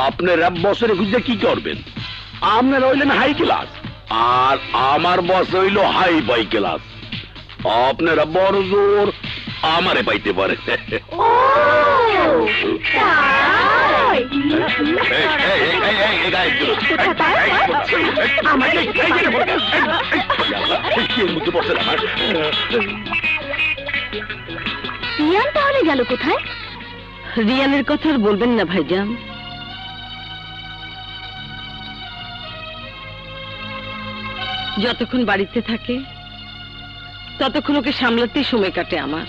আপনার বছরে খুঁজে কি করবেন? আপনার হইলেন হাই ক্লাস, আর আমার বস হইল হাই বাই ক্লাস। আপনারা বড় জোর আমারে পাইতে পারে। রিয়ান তাহলে গেল কোথায়? রিয়ানের কথা আর বলবেন না ভাইজান। যতক্ষণ বাড়িতে থাকে ততক্ষণ ওকে সামলাতেই সময় কাটে আমার,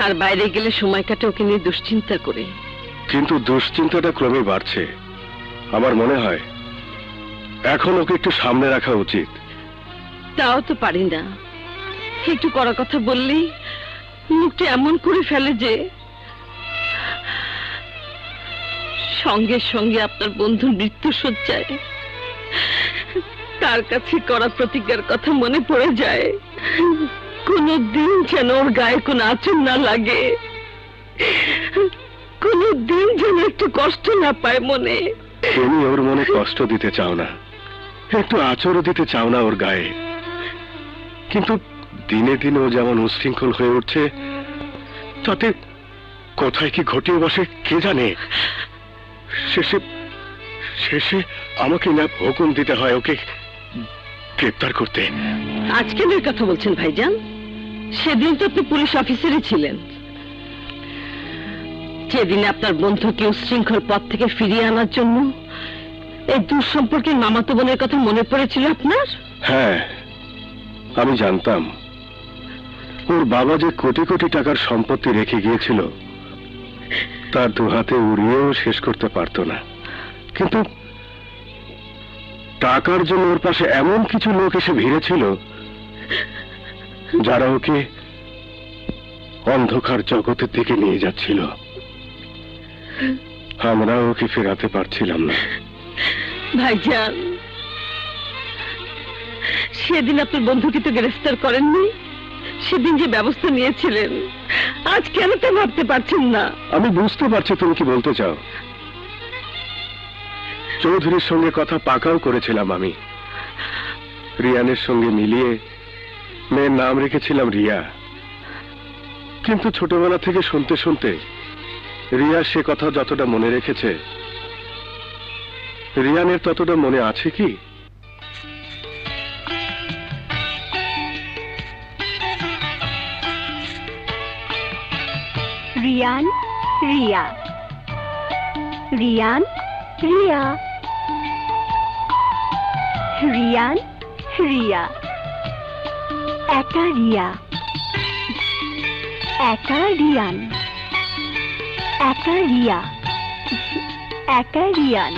আর বাইরে গেলে সময় কাটে ওকে নিয়ে দুশ্চিন্তা করে। কিন্তু দুশ্চিন্তাটা ক্রমে বাড়ছে। আমার মনে হয় এখন ওকে একটু সামনে রাখা উচিত। তাও তো পারি না, একটু কড়া কথা বললেই মুখটা এমন করে ফেলে যে সঙ্গে সঙ্গে আপনার বন্ধুর মৃত্যু শয্যায় তার কাছে করা প্রতিজ্ঞার কথা মনে পড়ে যায়। কোনদিন যেন ওর গায়ে কোনো আঁচড় না লাগে, কোনদিন যেন একটু কষ্ট না পায় মনে। তুমি ওর মনে কষ্ট দিতে চাও না, একটু আচরও দিতে চাও না ওর গায়ে। কিন্তু দিনে দিনে ও যেমন উশৃঙ্খল হয়ে উঠছে, তাতে কোথায় কি ঘটিয়ে বসে কে জানে। শেষে শেষে আমাকে না হুকুম দিতে হয় ওকে গ্রেপ্তার করতে। আজকে এর কথা বলছেন ভাইজান? সেদিন তো আপনি পুলিশ অফিসারই ছিলেন। যেদিন আপনার বন্ধুকে উশৃঙ্খল পথ থেকে ফিরিয়ে আনার জন্য এই দুঃসম্পর্কের মামাতো বোনের কথা মনে পড়েছিল আপনার? হ্যাঁ, আমি জানতাম ওর বাবা যে কোটি কোটি টাকার সম্পত্তি রেখে গিয়েছিল তার দু হাতে উড়িয়েও শেষ করতে পারতো না। কিন্তু টাকার জন্য ওর পাশে এমন কিছু লোক এসে ভিড়েছিল যারা ওকে অন্ধকার জগতের দিকে নিয়ে যাচ্ছিল। আমরা ওকে ফেরাতে পারছিলাম না। ভাইজান, সেদিন আপনার বন্ধুকে তো গ্রেফতার করেননি, সেদিন যে ব্যবস্থা নিয়েছিলেন আজ কেন তা ভাবতে পারছেন না? আমি বুঝতে পারছি তুমি কি বলতে চাও। চৌধুরীর সঙ্গে কথা পাকাও করেছিলাম আমি। রিয়ানের সঙ্গে মিলিয়ে মেয়ের নাম রেখেছিলাম রিয়া। কিন্তু ছোটবেলা থেকে শুনতে শুনতে রিয়া সে কথা যতটা মনে রেখেছে রিয়ানের ততটা মনে আছে কি? রিয়ান, রিয়া, রিয়ান, রিয়া, রিয়ান, রিয়া, একা রিয়া, একা রিয়ান, একা রিয়া, একা রিয়ান।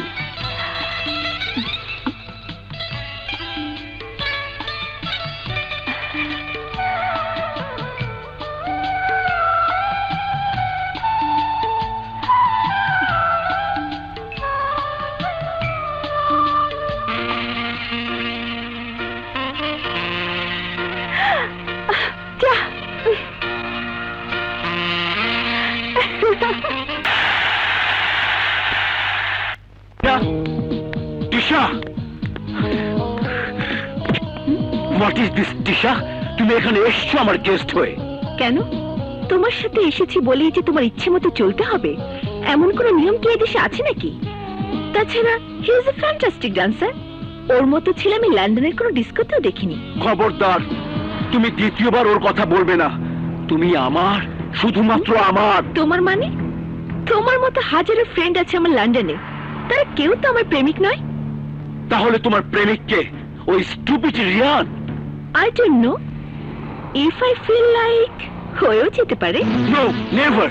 হোয়াট ইজ দিস দিশা? তুমি এখানে এসছো আমার গেস্ট হয়ে। কেন? তোমার সাথে এসেছি বলেই যে তোমার ইচ্ছে মতো চলতে হবে এমন কোন নিয়ম কি এদেশে আছে নাকি? তাছাড়া he is a fantastic dancer. ওর মতো ছেলে আমি লন্ডনের কোনো ডিস্কোতেও দেখিনি। খবরদার, তুমি দ্বিতীয়বার ওর কথা বলবে না। তুমি আমার, শুধুমাত্র আমার। তোমার মানে? তোমার মতো হাজারো ফ্রেন্ড আছে আমার লন্ডনে, তারা কেউ তো আমার প্রেমিক নয়। তাহলে তোমার প্রেমিককে? ওই stupid Ryan? I don't know. If I feel like হয়েও যেতে পারে। No, never.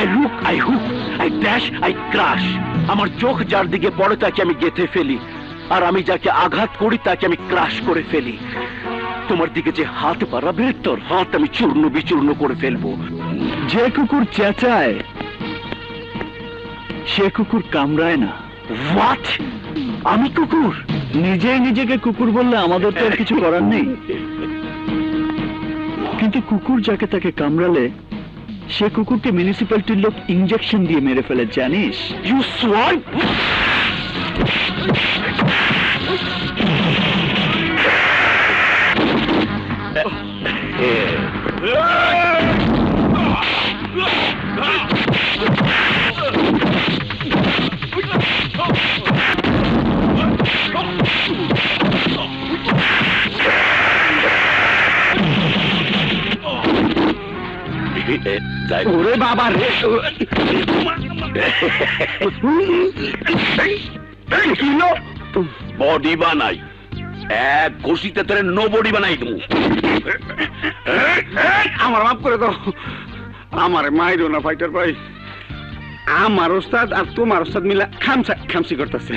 I look, I hook, I dash, I crash. আমার চোখ যার দিকে পড়ে তাকে আমি গেঁথে ফেলি, আর আমি যাকে আঘাত করি তাকে আমি ক্রাশ করে ফেলি। তোমার দিকে যে হাত বাড়াবে তোর হাত আমি চূর্ণ বিচূর্ণ করে ফেলবো। যে কুকুর চেঁচায় সে কুকুর কামড়ায় না। What? আমি কুকুর? নিজেই নিজেকে কুকুর বললে আমাদের তো আর কিছু করার নেই। কিন্তু কুকুর যাকে তাকে কামড়ালে সে কুকুরকে মিউনিসিপ্যালিটির লোক ইঞ্জেকশন দিয়ে মেরে ফেলে, জানিস? You swine! ওরে বাবা রে! বডি বানাই, এক ঘষিতে তোরে নো বডি বানাই দেবো। আমার মাফ করে দাও, আমার মাইরো না ফাইটার ভাই। আমার ওস্তাদ আর তোমার ওস্তাদ মিলা খামসি করতেছে।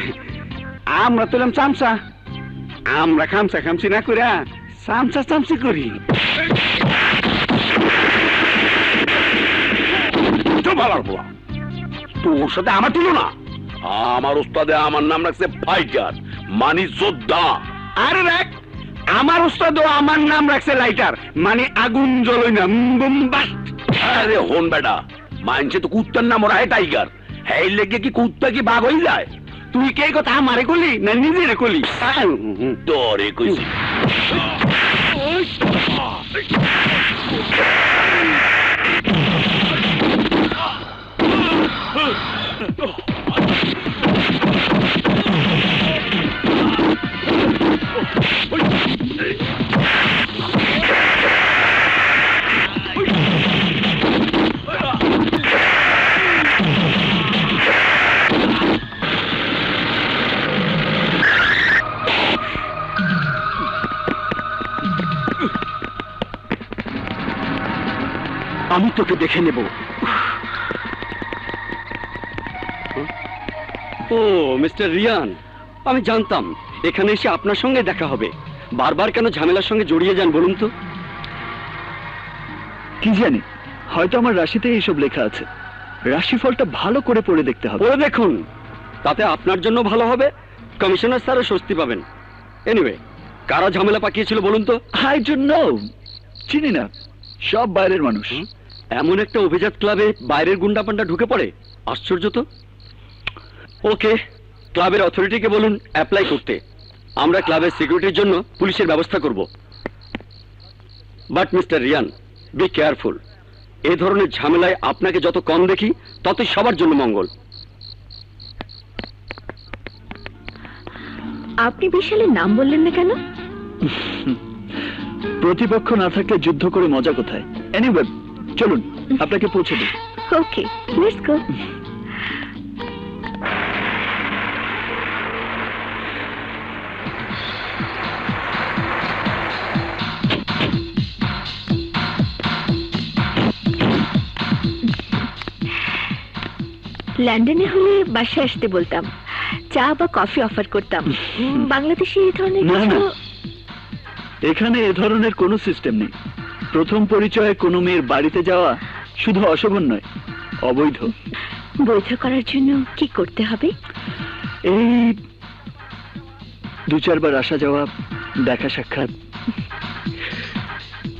আমরা তুলাম চামচা, আমরা খামসি না কইরা চামচি করি। তোর সাথে আমার তুলনা? আমার ওস্তাদে আমার নাম রাখছে ফাইটার, মানে যোদ্ধা। আরে দেখ, আমার ওস্তাদও আমার নাম রাখছে লাইটার, মানে আগুন জ্বলই না। আরে হন বেটা, মানছে তো কুত্তার নাম ওরা টাইগার, হ্যাঁ লেগে কি কুত্তা কি বাঘ হয়ে যায়? তুই কে কথা আমারে কলি না নিজেরে কলি? তোরে কইছি। আমি তোকে দেখে নেব। ও মিস্টার রিয়ান, আমি জানতাম এখানে এসে আপনার সঙ্গে দেখা হবে। বারবার কেন ঝামেলার সঙ্গে জড়িয়ে যান বলুন তো? কি জানি, হয়তো আমার রাশিতে এইসব লেখা আছে। রাশিফলটা ভালো করে পড়ে দেখতে হবে। পড়ে দেখুন, তাতে আপনার জন্য ভালো হবে, কমিশনার স্যারও স্বস্তি পাবেন। এনিওয়ে, কারা ঝামেলা পাকিয়েছিল বলুন তো? আই ডোন্ট নো, চিনি না, সব বাইরের মানুষ। এমন একটা অভিজাত ক্লাবে বাইরের গুন্ডা পান্ডা ঢুকে পড়ে, আশ্চর্য তো। ওকে, ক্লাবের অথরিটিকে বলুন অ্যাপ্লাই করতে। আমরা ক্লাবের সিকিউরিটির জন্য পুলিশের ব্যবস্থা করব। But mister Ryan, be careful. এই ধরনের ঝামেলায় আপনাকে যত কম দেখি ততই সবার জন্য মঙ্গল। আপনি বিশালের নাম বললেন না কেন? প্রতিপক্ষ না থাকলে যুদ্ধ করে মজা কোথায়? এনিওয়ে, চলুন আপনাকে পৌঁছে দিই। ওকে, লেটস গো। লন্ডনে হলে বাসায় আসতে বলতাম, চা বা কফি অফার করতাম। বাংলাদেশে এই ধরনের না, কিছু? না। এখানে এ ধরনের কোনো সিস্টেম নেই। প্রথম পরিচয়ে কোনো মেয়ের বাড়িতে যাওয়া শুধু অশোভন নয়, অবৈধ। বৈধ করার জন্য কি করতে হবে? এই 2-4 বার আসা যাওয়া, দেখা সাক্ষাৎ।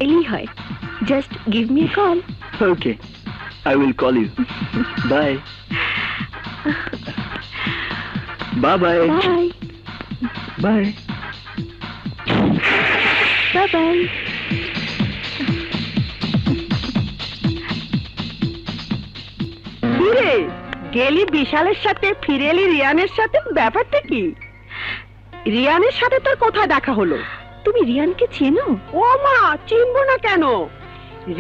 এলেই হয়। Just give me a call. Okay, I will call you. Bye bye bye bye bye bye bye. কিরে, গেলি বিশালের সাথে, ফিরে এলি রিয়ানের সাথে, ব্যাপারটা কি? রিয়ানের সাথে তোর কোথায় দেখা হলো? তুমি রিয়ানকে চেনো? ও মা, চিনবো না কেন?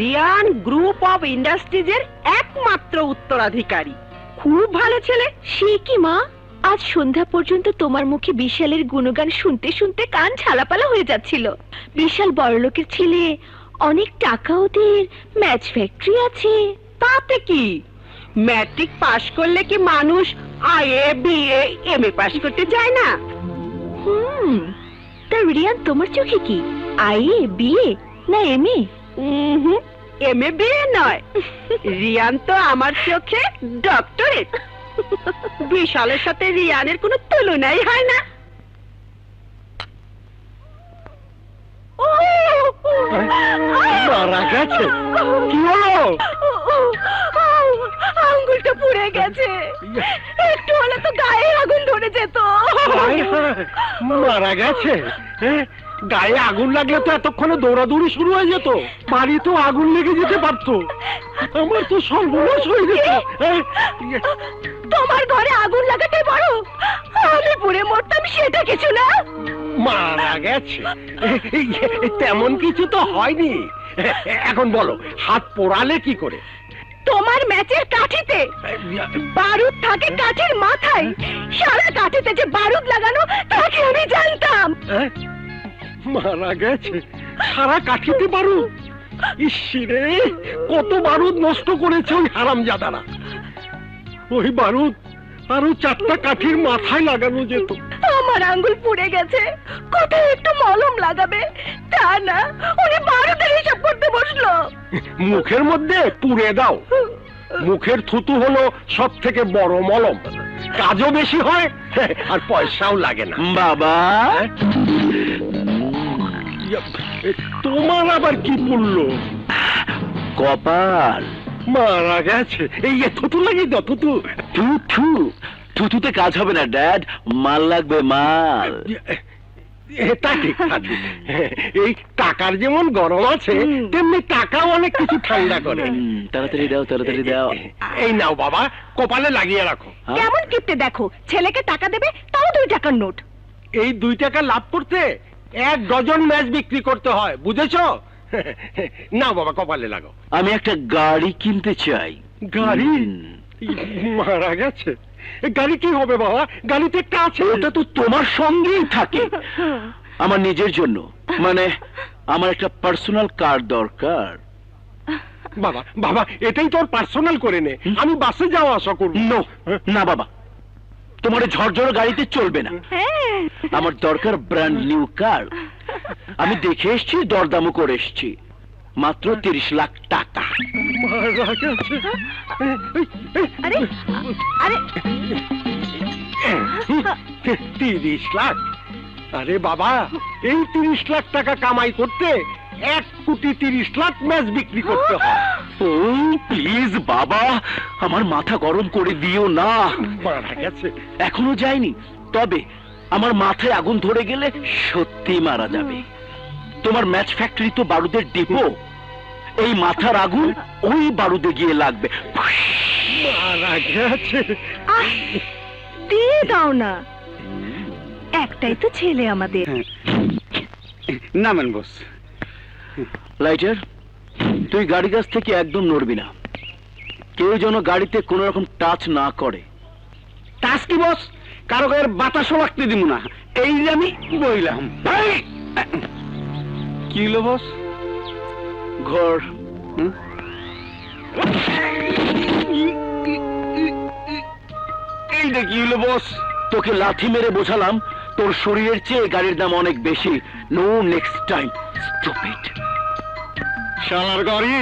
রিয়ান গ্রুপ অফ ইন্ডাস্ট্রিজের একমাত্র উত্তরাধিকারী। খুব ভালো ছেলে। সে কি মা, আজ সন্ধ্যা পর্যন্ত তোমার মুখে বিশালের গুণগান শুনতে শুনতে কান ঝালাপালা হয়ে যাচ্ছিল। বিশাল বড়লোকের ছেলে, অনেক টাকা ওদের, ম্যাচ ফ্যাক্টরি আছে। তাতে কি, ম্যাট্রিক পাশ করলে কি মানুষ আইএ বিএ এমএ পাশ করতে যায় না? তা রিয়ান তোমার চোখে কি আইএ বিএ না এমএ? এমএ বিএ নয়, রিয়ান তো আমার চোখে ডক্টরেট। বিশালের সাথে রিয়ানের কোনো তুলনাই হয় না। মারা গেছে? কি হলো? আঙ্গুলটা পুড়ে গেছে, একটু হলে তো গায়ে আগুন ধরে যেত। হায় হায়, মারা গেছে? হ্যাঁ, গায়ে আগুন লাগলে তো এতক্ষণে দৌড়াদৌড়ি শুরু হয়ে যেত, বাড়ি তো আগুন লেগে যেতে পারতো, আমার তো সর্বনাশ হয়ে যেত। হ্যাঁ, তোমার ঘরে আগুন লাগাতে বড়, আমি পুড়ে মরতাম সেটা কিছু না। মারা গেছে তেমন কিছু তো হয়নি। এখন বলো, হাত পোড়ালে কি করে? তোমার ম্যাচের কাঠিতে বারুদ থাকে, কাঠির মাথায় সারা কাঠিতে যে বারুদ লাগানো তাকে আমি জানতাম। হ্যাঁ? মারা গেছে সারা কাঠিতে বারুদ? ইসরে, কত বারুদ নষ্ট করেছে ওই হারামজাদারা। ওই বারুদ আরো 4টা কাঠির মাথায় লাগানো যেত। আমার আঙ্গুল পুড়ে গেছে, কোথায় একটু মলম লাগাবে, তা না উনি বারুদের হিসাব করতে বসলো। মুখের মধ্যে পুড়ে দাও, মুখের থুতু হলো সব থেকে বড় মলম, কাজও বেশি হয় আর পয়সাও লাগে না। বাবা, তোমার আবার কি পড়লো? কপাল। মারা গেছে, এই থুতু লাগিয়ে দাও, থুতু। থু, থুতুতে কাজ হবে না ড্যাড, মাল লাগবে, মাল। তা ঠিক, তা ঠিক। এই টাকার যেমন গরম আছে, তেমনি টাকাও অনেক কিছু ঠান্ডা করে। তাড়াতাড়ি দাও, তাড়াতাড়ি দাও। এই নাও বাবা, কপালে লাগিয়ে রাখো। হ্যাঁ? কেমন কিপটে দেখো, ছেলেকে টাকা দেবে তাও 2 টাকার নোট। এই 2 টাকা লাভ করতে 1 ডজন ম্যাচ বিক্রি করতে হয়, বুঝেছো? নাও বাবা, কপালে লাগাও। আমি একটা গাড়ি কিনতে চাই। গাড়ি? মারা গেছে, গাড়ি কি হবে বাবা? গাড়িতে একটা আছে। ওটা তো তোমার সঙ্গেই থাকে। আমার নিজের জন্য, মানে আমার একটা পার্সোনাল কার দরকার। বাবা বাবা, এটাই তোর পার্সোনাল করে নে, আমি বাসে যাওয়া আসা করবো। নো, না বাবা, তোমার এই ঝরঝর গাড়িতে চলবে না। হ্যাঁ, আমার দরকার ব্র্যান্ড নিউ কার। আমি দেখে এসছি, দরদামও করে এসছি, মাত্র 30 লাখ টাকা। মারা গেছে। আরে আরে 30 লাখ? আরে বাবা, এই 30 লাখ টাকা কামাই করতে 1 কোটি 30 লাখ ম্যাচ বিক্রি করতে হয়। ও প্লিজ বাবা, আমার মাথা গরম করে দিও না। মারা গেছে। এখনো যায়নি, তবে আমার মাথায় আগুন ধরে গেলে সত্যি মারা যাবে। তোমার ম্যাচ ফ্যাক্টরি তো বারুদের ডিপো, এই মাথার আগুন ওই বারুদে গিয়ে লাগবে। মারা গেছে। দিয়ে দাও না, একটাই তো ছেলে আমাদের। নামেন বস। লাইটার, তুই গাড়ি কাছ থেকে একদম নড়বি না, কেউ যেন গাড়িতে কোন রকম টাচ না করে। টাচ কি বস? কারো গায়ের বাতাসও লাগতে দিব না, এই যে আমি বইলাম। কি হলো বস? ঘর। এইটা কি হলো বস? তোকে লাথি মেরে বোঝালাম তোর শরীরের চেয়ে গাড়ির দাম অনেক বেশি। No next time, stupid. শালার গাড়ি,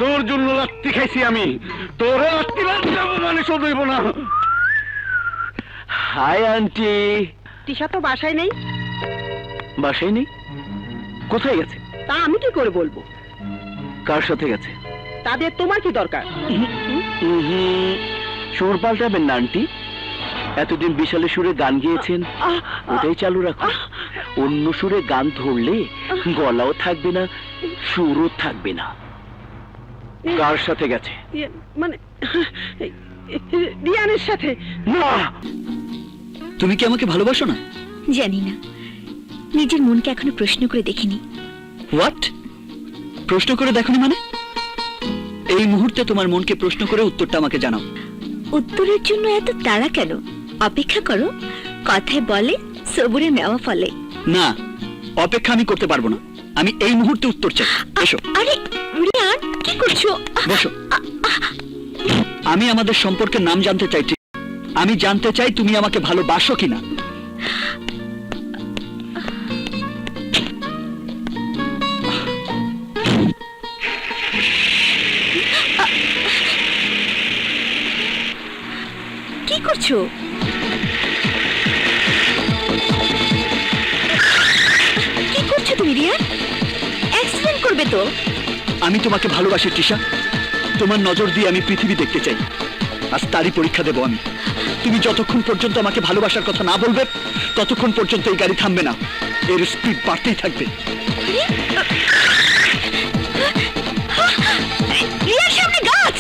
তোর জন্য লাত্তি খাইছি আমি, তোরে লাত্তি মানে শোধ হইব না। Hi aunty. তিশা তো বাসায় নেই। বাসায় নেই? কোথায় গেছে? তা আমি কি করে বলবো? কার সাথে গেছে? তাদের তোমার কি দরকার? সুর পাল্টাবেন না আন্টি, এতদিন বিশালে সুরে গান গিয়েছেন, ওটাই চালু রাখুন। অন্য সুরে গান ধরলে গলাও থাকবে না, সুরও থাকবে না। কার সাথে গেছে? মানে রিয়ানের সাথে। না, তুমি কি আমাকে ভালোবাসো না? জানি না, নিজের মনকে এখনো প্রশ্ন করে দেখিনি। হোয়াট? প্রশ্ন করে দেখনি মানে? এই মুহূর্তে তোমার মনকে প্রশ্ন করে উত্তরটা আমাকে জানাও। উত্তরের জন্য এত তাড়া কেন? অপেক্ষা করো, কথায় বলে সবুরে নেওয়া ফলে। না, অপেক্ষা আমি করতে পারবো না, আমি এই মুহূর্তে উত্তর চাই। এসো। আরে রিয়ান, কি করছো? বসো। আমি আমাদের সম্পর্কের নাম জানতে চাই। ঠিক, আমি জানতে চাই তুমি আমাকে ভালোবাসো কিনা। কি করছো? কি করছো তুমি রিয়ান? অ্যাক্সিডেন্ট করবে তো। আমি তোমাকে ভালোবাসি টিশা, তোমার নজর দিয়ে আমি পৃথিবী দেখতে চাই, আজ তারই পরীক্ষা দেব আমি। তুমি যতক্ষণ পর্যন্ত আমাকে ভালোবাসার কথা না বলবে ততক্ষণ পর্যন্ত এই গাড়ি থামবে না, এর স্পিড বাড়তেই থাকবে। রিয়ার সামনে গাছ।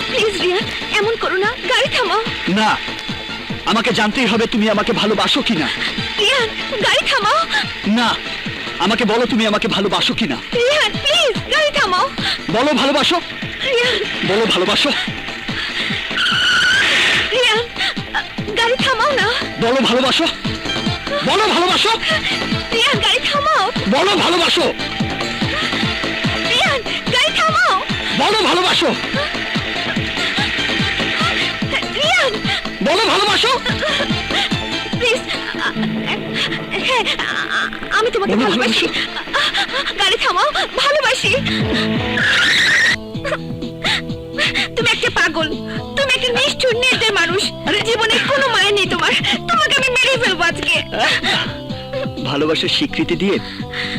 প্লিজ রিয়া, এমন করো না, গাড়ি থামাও। না, আমাকে জানতেই হবে তুমি আমাকে ভালোবাসো কিনা। রিয়ান, গাড়ি থামাও। না, আমাকে বলো তুমি আমাকে ভালোবাসো কিনা। রিয়ান প্লিজ, গাড়ি থামাও। বলো ভালোবাসো, রিয়ান, বলো ভালোবাসো, রিয়ান, গাড়ি থামাও না। বলো ভালোবাসো, বলো ভালোবাসো, রিয়ান, গাড়ি থামাও। বলো ভালোবাসো, রিয়ান, গাড়ি থামাও। বলো ভালোবাসো, রিয়ান, বলো ভালোবাসো, প্লিজ। হ্যাঁ, আমি তোমাকে বলো ভালোবাসি। গাড়ি থামাও, ভালোবাসি। তুমি একটা পাগল, তুমি একটা নিষ্ঠুর নির্দয় মানুষ। জীবনে কোনো মায়া নেই তোমার, তোমাকে আমি মেরে ফেলবো আজকে। ভালোবাসার স্বীকৃতি দিয়ে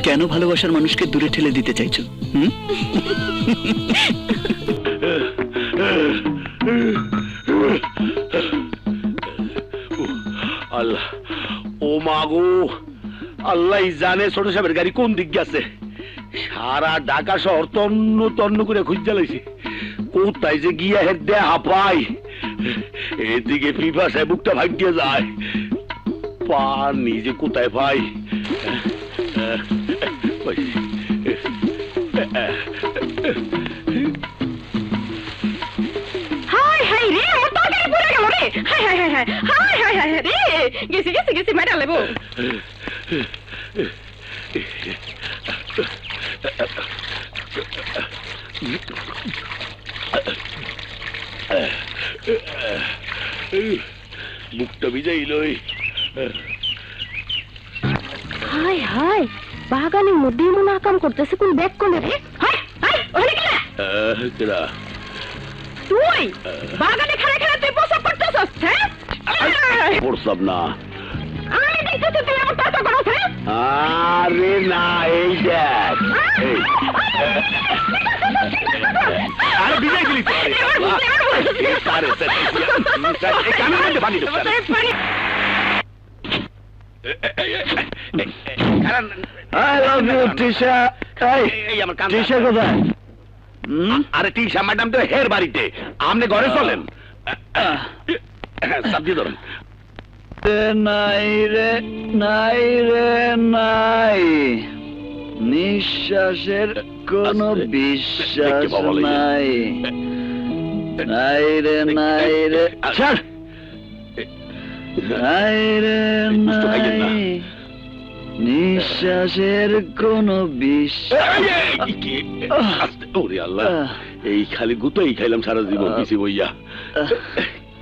কেন ভালোবাসার মানুষকে দূরে ঠেলে দিতে চাইছো? আল্লাহ, ও মাগো, আল্লাহ জানে ছোট সাহেবের গাড়ি কোন দিক গেছে। সারা ঢাকা শহর তন্ন তন্ন করে খুঁজতে লাইছি, কোথায় যে গিয়া হেড দেয়া হাঁপাই। এদিকে পিপাসায় বুকটা ভাগিয়ে যায়, পানি যে কোথায় পাই। হাই হাই রে, আমার তরকারি পুড়ে গেল রে। High high high high high high high রে, গেছি গেছি গেছি, মেডা লেবো। বুকটা ভিজাইলই। হাই হাই, বাগানের মধ্যে এমন আকাম করতেছে, কোন ব্যাগ কোনে রে? হাই হাই, ওখানে কি না? কেডা? তুই বাগানে খাড়া খাড়া তুই প্রসাব করতেছস, হ্যাঁ? প্রসাব না, আমি দেখতেছি তুই আমার টাকা করছ, হ্যাঁ? আরে না, এই দেখ। এই। আরে বিজয় গেলি তো। I love you, Tisha. এই, Tisha কোথায়? আরে টিশা ম্যাডাম তো হের বাড়িতে, আমনে ঘরে চলেন। সবজি ধরুন। নাই রে, নাই রে, নাই। নিঃশ্বাসের কোনো বিশ্বাস নাই। নাই রে, নাই রে, ছাড়। নাই রে, নাই। নিঃশ্বাসের কোনো বিশ্বাস। ওরে আল্লাহ, এই খালি গুতোই খাইলাম সারা জীবন পিছি বইয়া।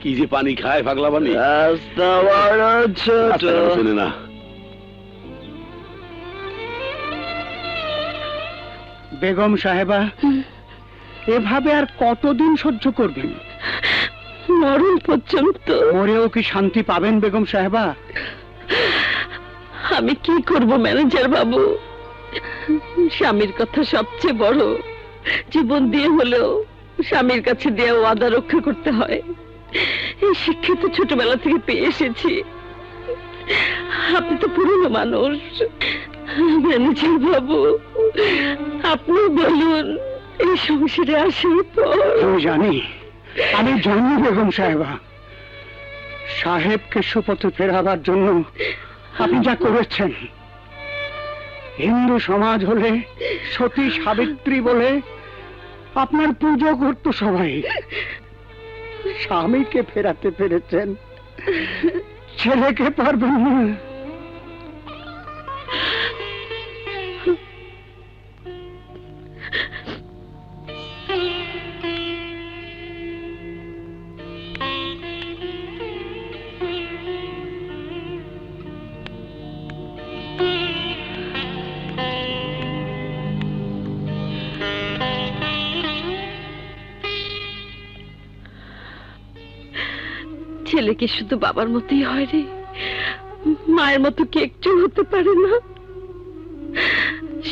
কি যে পানি খায় পাগলা পানি। রাস্তা বড় ছোট। শুনে না, বেগম সাহেবা, এভাবে আর কতদিন সহ্য করবেন? মরণ পর্যন্ত। মরেও কি শান্তি পাবেন বেগম সাহেবা? আমি কি করব ম্যানেজার বাবু? স্বামীর কথা সবচেয়ে বড়, জীবন দিয়ে হলেও স্বামীর কাছে দেওয়া ওয়াদা রক্ষা করতে হয়। এই শিক্ষা তো ছোটবেলা থেকে পেয়ে এসেছি। আপনি তো পুরনো মানুষ, ম্যানেজার বাবু, আপনি বলুন, এই সংসারে আসার পর। আমি জানি, আমি জানি বেগম সাহেবা, সাহেবকে সুপথে ফেরাবার জন্য আপনি যা করেছেন। হিন্দু সমাজ হলে সতী সাবিত্রী বলে আপনার পুজো করত সবাই। স্বামীকে ফেরাতে পেরেছেন, ছেলেকে পারবেন না। ছেলে কি শুধু বাবার মতোই হয় রে? মায়ের মতো কি একটু হতে পারে না?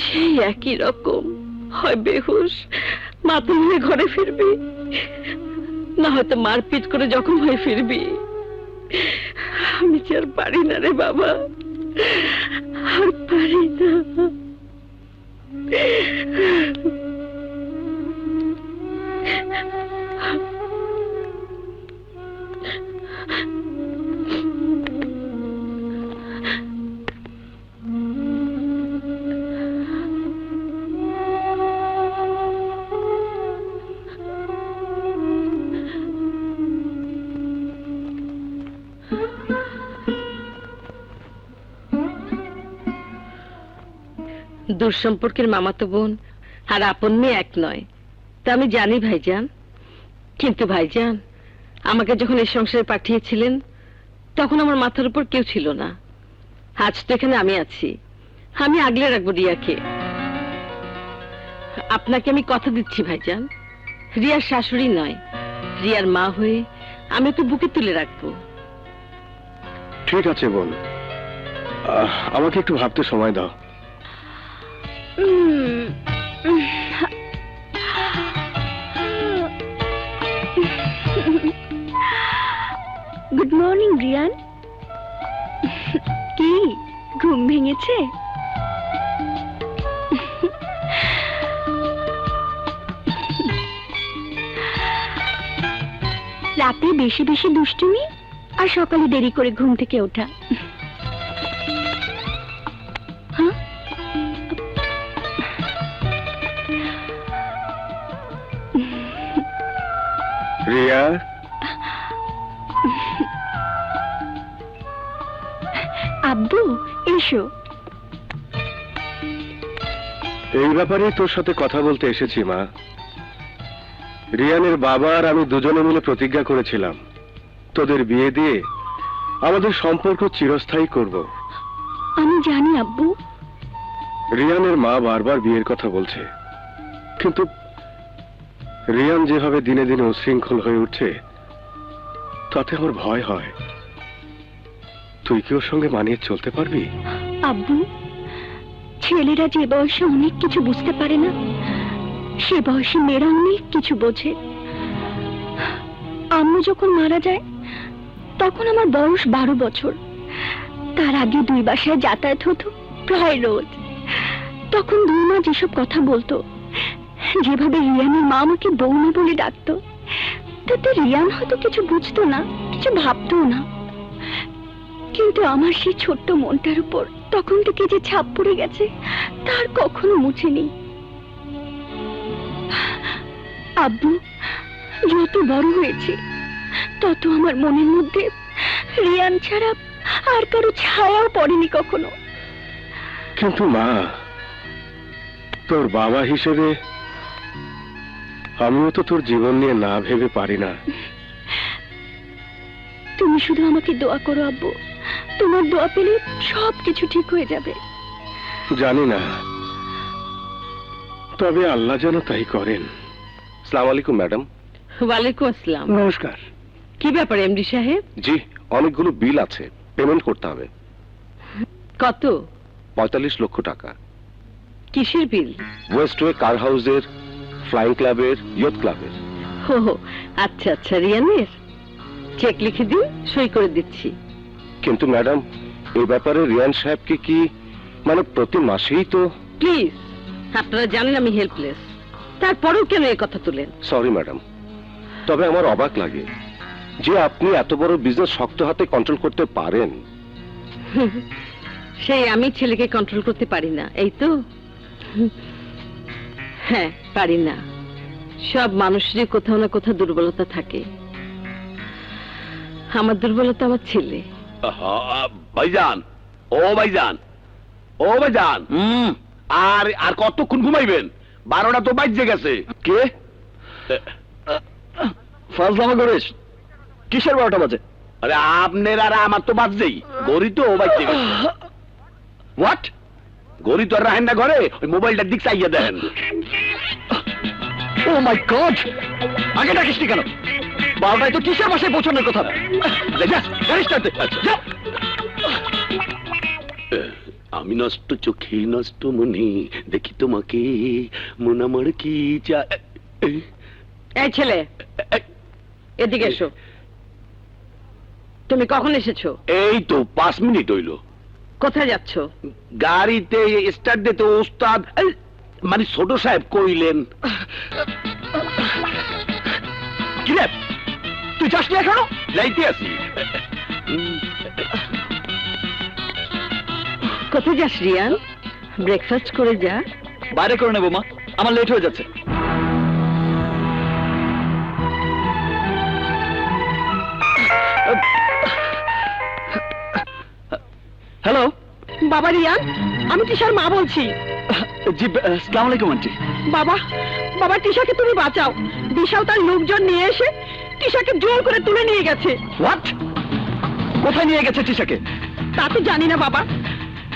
সেই একই রকম, হয় বেহুশ, মাথা হয়ে ঘরে ফিরবি, না হয়তো মারপিট করে জখম হয়ে ফিরবি। আমি যে আর পারি না রে বাবা, আর পারি না। দূর সম্পর্কের মামাতো বোন আর আপন মেয়ে এক নয়, তা আমি জানি ভাইজান। কিন্তু ভাইজান, আমাকে যখন এই সংসারে পাঠিয়েছিলেন তখন আমার মাথার উপর কেউ ছিল না। আজ তো এখানে আমি আছি, আমি আগলে রাখবো রিয়াকে। আপনাকে আমি কথা দিচ্ছি ভাইজান, রিয়ার শাশুড়ি নয়, রিয়ার মা হয়ে আমি ওকে বুকে তুলে রাখবো। ঠিক আছে বোন, আমাকে একটু ভাবতে সময় দাও। Good morning Ryan. কি ঘুম ভেঙেছে? রাতে বেশি বেশি দুষ্টুমি আর সকালে দেরি করে ঘুম থেকে ওঠা। হ্যাঁ, রিয়া, আব্বু এসো। এই ব্যাপারে তোর সাথে কথা বলতে এসেছি মা। রিয়ানের বাবা আর আমি দুজনে মিলে প্রতিজ্ঞা করেছিলাম তোদের বিয়ে দিয়ে আমাদের সম্পর্ক চিরস্থায়ী করব। আমি জানি আব্বু। রিয়ানের মা বারবার বিয়ের কথা বলছে, কিন্তু রিয়ান যেভাবে দিনে দিনে উচ্ছৃঙ্খল হয়ে উঠছে তাতে আমার ভয় হয়। তুই কি ওর সঙ্গে মানিয়ে চলতে পারবি? আব্বু, ছেলেরা যে বয়সে অনেক কিছু বুঝতে পারে না, সে বয়সে মেয়েরা অনেক কিছু বোঝে। আম্মু যখন মারা যায় তখন আমার বয়স 12 বছর। তার আগে 2 বাসায় যাতায়াত হতো প্রায় রোজ। তখন 2 মা যেসব কথা বলতো, যেভাবে রিয়ানের মা আমাকে বৌমা বলে ডাকতো, তাতে রিয়ান হয়তো কিছু বুঝতো না, কিছু ভাবতো না। কিন্তু আমার সেই ছোট্ট মনটার উপর তখন থেকে যে ছাপ পড়ে গেছে তার কখনো মুছেনি। আব্বু, যত বড় হয়েছে তত আমার মনের মধ্যে রিয়ান ছাড়া আর কারো ছায়াও পড়েনি কখনো। কিন্তু মা, তোর বাবা হিসেবে আমিও তো তোর জীবন নিয়ে না ভেবে পারি না। তুমি শুধু আমাকে দোয়া করো আব্বু, তোমার দোয়া পেলে সবকিছু ঠিক হয়ে যাবে। জানি না, তবে আল্লাহ যেন তাই করেন। আসসালামু আলাইকুম ম্যাডাম। ওয়ালাইকুম আসসালাম। নমস্কার। কি ব্যাপার এমডি সাহেব? জি, অনেকগুলো বিল আছে, পেমেন্ট করতে হবে। কত? 45 লক্ষ টাকা। কিসের বিল? ওয়েস্টওয়ে কার হাউসের, ফ্লাইং ক্লাবের, ইয়ট ক্লাবের। ও আচ্ছা আচ্ছা, রিয়ানের চেক লিখে দিন, সই করে দিচ্ছি। কিন্তু ম্যাডাম, এই ব্যাপারে রিয়ান সাহেবকে কি মানে প্রতি মাসেই তো? প্লিজ, আপনারা জানেন আমি হেল্পলেস, তারপরেও কেন এই কথা তুলেন? সরি ম্যাডাম, তবে আমার অবাক লাগে যে আপনি এত বড় বিজনেস শক্ত হাতে কন্ট্রোল করতে পারেন। সেই আমি ছেলেকে কন্ট্রোল করতে পারি না, এই তো। হ্যাঁ, পারি না। সব মানুষেরই কোথাও না কোথাও দুর্বলতা থাকে। আমার দুর্বলতা আমার ছেলে। ভাইজান, ও ভাইজান, ও ভাইজান, আর আর কতক্ষণ ঘুমাইবেন? 12টা তো বাজে গেছে। কে ফাজলামা করিস? কিসের 12টা বাজে? আরে আপনার আর আমার তো বাজছেই, গড়ি তো বাজে গেছে। হোয়াট? গড়ি তো আর রাখেন না ঘরে, ওই মোবাইলটার দিক চাইয়া দেন। ও মাই গড, আগে ডাকিস নি কেন? 12টায় তো কিসের বাসায় পৌঁছানোর কথা। যা, গাড়ি স্টার্ট দে। যা। আমি নষ্ট চোখে নষ্ট মনে দেখি তোমাকে, মন আমার কি চায়। এই ছেলে, এদিকে এসো। তুমি কখন এসেছো? এই তো 5 মিনিট হইল। কোথায় যাচ্ছ? গাড়িতে স্টার্ট দিতে ওস্তাদ মানে ছোট সাহেব কইলেন। কি রে, তুই যাস না এখনো? যাইতে আছি। কোথায় যাস রিয়ান? ব্রেকফাস্ট করে যা। বাইরে করে নেবো মা, আমার লেট হয়ে যাচ্ছে। হ্যালো। বাবা রিয়ান, আমি তিশার মা বলছি। জি, আসসালামু আলাইকুম আন্টি। বাবা, বাবা তিশাকে তুমি বাঁচাও। বিশাল তার লোকজন নিয়ে এসে তিশাকে জোর করে তুলে নিয়ে গেছে। হোয়াট? কোথায় নিয়ে গেছে তিশাকে? তা তো জানি না বাবা,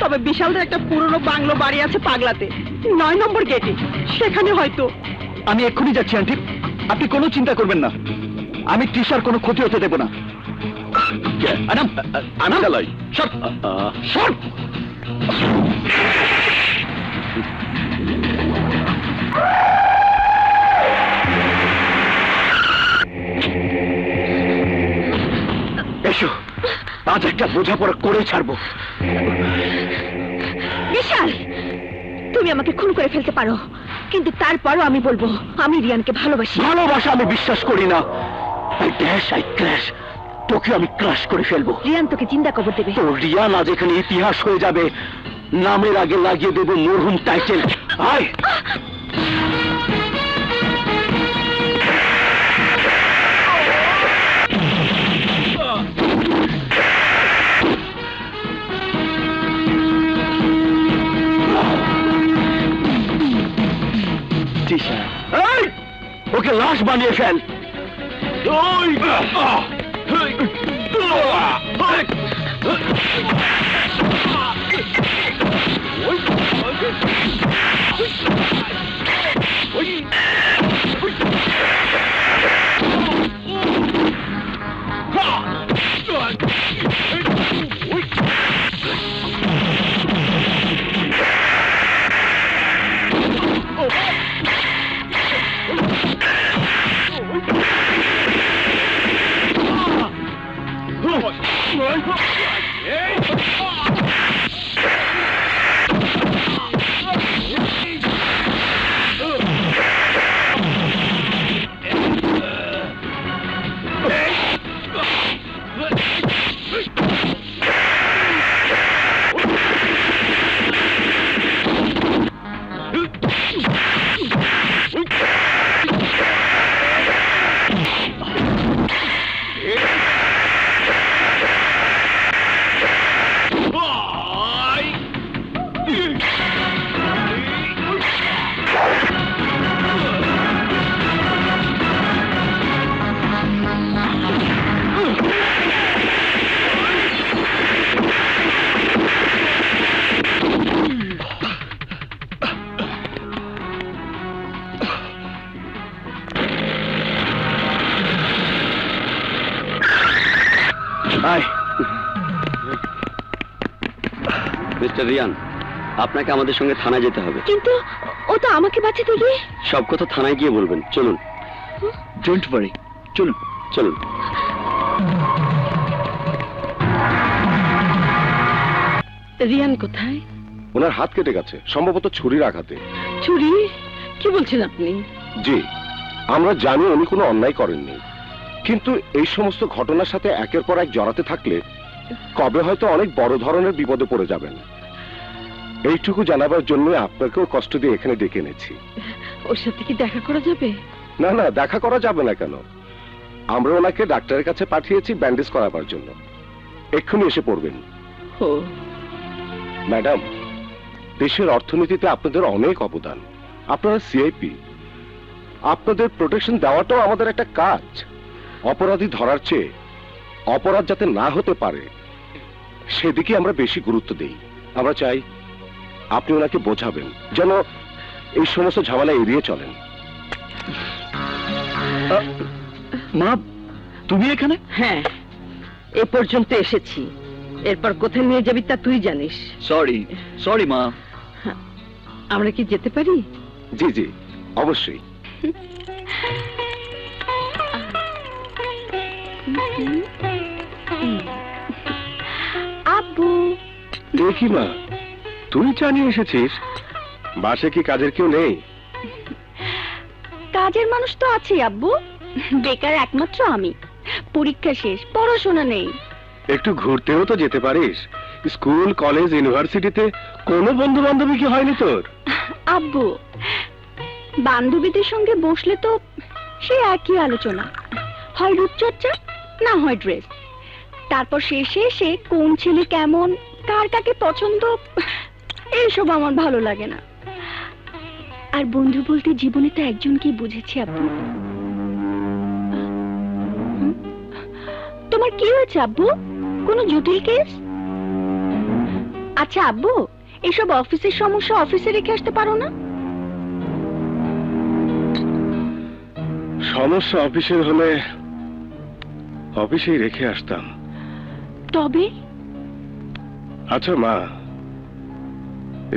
তবে বিশালদের একটা পুরনো বাংলো বাড়ি আছে পাগলাতে, 9 নম্বর গেটে। সেখানে হয়তো। আমি এক্ষুনি যাচ্ছি আন্টি, আপনি কোনো চিন্তা করবেন না। আমি তিশার কোনো ক্ষতি হতে দেব না। Anam, Anam, shot, shot. এসো, আজ একটা বোঝাপড়া করে ছাড়বো। বিশাল, তুমি আমাকে খুন করে ফেলতে পারো, কিন্তু তারপরও আমি বলবো আমি রিয়ানকে ভালোবাসি। ভালোবাসা আমি বিশ্বাস করি না। I dash, I crash. তোকে আমি ক্রাশ করে ফেলবো। রিয়ান তোকে জিন্দা কবর দেবে। তো রিয়ান আজ এখানে ইতিহাস হয়ে যাবে। নামের আগে লাগিয়ে দেবো মরহুম টাইটেল। আয়। তিশা, এই, ওকে লাশ বানিয়ে ফেল। ওই, আয়। মিস্টার রিয়ান, আপনাকে আমাদের সঙ্গে থানায় যেতে হবে। কিন্তু ও তো আমাকে বাঁচাতে গিয়ে। সব কথা থানায় গিয়ে বলবেন। চলুন। ডোন্ট ওয়ারি, চলুন। চলুন। রিয়ান কোথায়? ওনার হাত কেটে গেছে, সম্ভবত ছুরির আঘাতে। চুরি? কি বলছেন আপনি? জি, আমরা জানি উনি কোনো অন্যায় করেননি, কিন্তু এই সমস্ত ঘটনার সাথে একের পর এক জড়াতে থাকলে কবে হয়তো অনেক বড় ধরনের বিপদে পড়ে যাবেন। এইটুকু জানাবার জন্য আপনাকেও কষ্ট দিয়ে এখানে ডেকে এনেছি। ওর সাথে কি দেখা করা যাবে? না না, দেখা করা যাবে না কেন? আমরা ওনাকে ডাক্তারের কাছে পাঠিয়েছি ব্যান্ডেজ করাবার জন্য। এক্ষুনি এসে পড়বেন। ও ম্যাডাম, দেশের অর্থনীতিতে আপনাদের অনেক অবদান। আপনারা সিআইপি, আপনাদের প্রোটেকশন দেওয়াটাও আমাদের একটা কাজ। অপরাধী ধরার চেয়ে অপরাধ যাতে না হতে পারে সেদিকে আমরা বেশি গুরুত্ব দেই। আমরা চাই আপনি ওনাকে বোঝাবেন যেন এই সমস্ত ঝামেলা এড়িয়ে চলেন। মা, তুমি এখানে? হ্যাঁ, এ পর্যন্ত এসেছি। এরপর কোথায় নিয়ে যাবি তা তুই জানিস। সরি সরি মা। আমরা কি যেতে পারি? জি জি অবশ্যই। আব্বু, দেখি মা, তুই জানিয়ে এসেছিস? বাসে কি কাজের কেউ নেই? কাজের মানুষ তো আছে আব্বু, বেকার একমাত্র আমি। পরীক্ষা শেষ, পড়াশোনা নেই। একটু ঘুরতেও তো যেতে পারিস। স্কুল কলেজ ইউনিভার্সিটিতে কোনো বন্ধু বান্ধবী কি হয়নি তোর? আব্বু, বান্ধবীদের সঙ্গে বসলে তো সে একই আলোচনা, হয় রূপচর্চা না হয় ড্রেস। তারপর শেষে সে কোন ছেলে কেমন, কার কাকে পছন্দ, এইসব আমার ভালো লাগে না। আর বন্ধু বলতে জীবনে তো একজনকেই বুঝেছি আব্বু। তোমার কি হয়েছে আব্বু? কোনো জটিল কেস? আচ্ছা আব্বু, এসব অফিসের সমস্যা অফিসে রেখে আসতে পারো না? সমস্যা অফিসের হলে অফিসেই রেখে আসতাম। তবে আচ্ছা মা,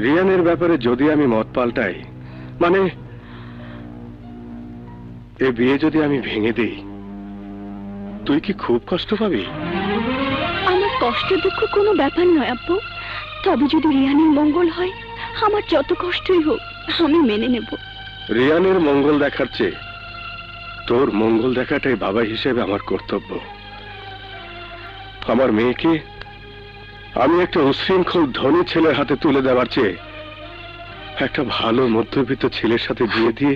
রিয়ানের ব্যাপারে যদি আমি মত পাল্টাই, মানে এ বিয়ে যদি আমি ভেঙে দিই, তুই কি খুব কষ্ট পাবি? আমার কষ্ট দুঃখ কোনো ব্যাপার নয় আব্বু, তবে যদি রিয়ানের মঙ্গল হয়, আমার যত কষ্টই হোক আমি মেনে নেব। রিয়ানের মঙ্গল দেখার চেয়ে তোর মঙ্গল দেখাটাই বাবা হিসেবে আমার কর্তব্য। আমার মেয়েকে আমি একটা উশৃঙ্খল ধনী ছেলের হাতে তুলে দেওয়ার চেয়ে একটা ভালো মধ্যবিত্ত ছেলের সাথে বিয়ে দিয়ে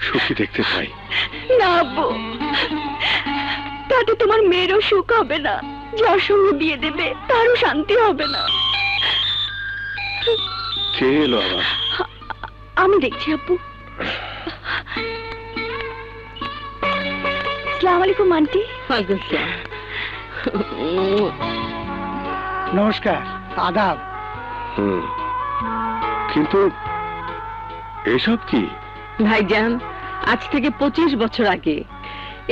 সুখী দেখতে চাই। না আব্বু, তাতে তোমার মেয়েরও সুখ হবে না, যার সঙ্গে বিয়ে দেবে তারও শান্তি হবে না। কে এলো আবার? আমি দেখছি আব্বু। আসসালামু আলাইকুম আন্টি। ওয়ালাইকুম আসসালাম। নমস্কার, আদাব। কিন্তু এসব কি? ভাইজান, আজ থেকে 25 বছর আগে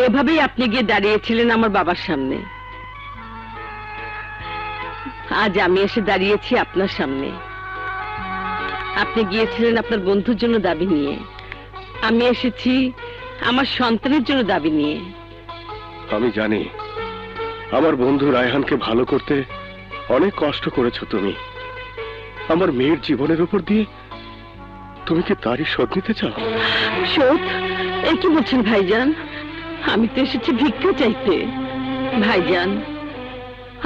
এভাবেই আপনি গিয়ে দাঁড়িয়েছিলেন আমার বাবার সামনে। আজ আমি এসে দাঁড়িয়েছি আপনার সামনে। আপনি গিয়েছিলেন আপনার বন্ধুর জন্য দাবি নিয়ে, আমি এসেছি আমার সন্তানের জন্য দাবি নিয়ে। আমি জানি আমার বন্ধু রায়হানকে ভালো করতে অনেক কষ্ট করেছো তুমি। আমার মেয়ের জীবনের উপর দিয়ে তুমি কি তারই শোধ নিতে চাও? শোধ? এ কি বলছেন ভাইজান? আমি তো এসেছি ভিক্ষা চাইতে। ভাইজান,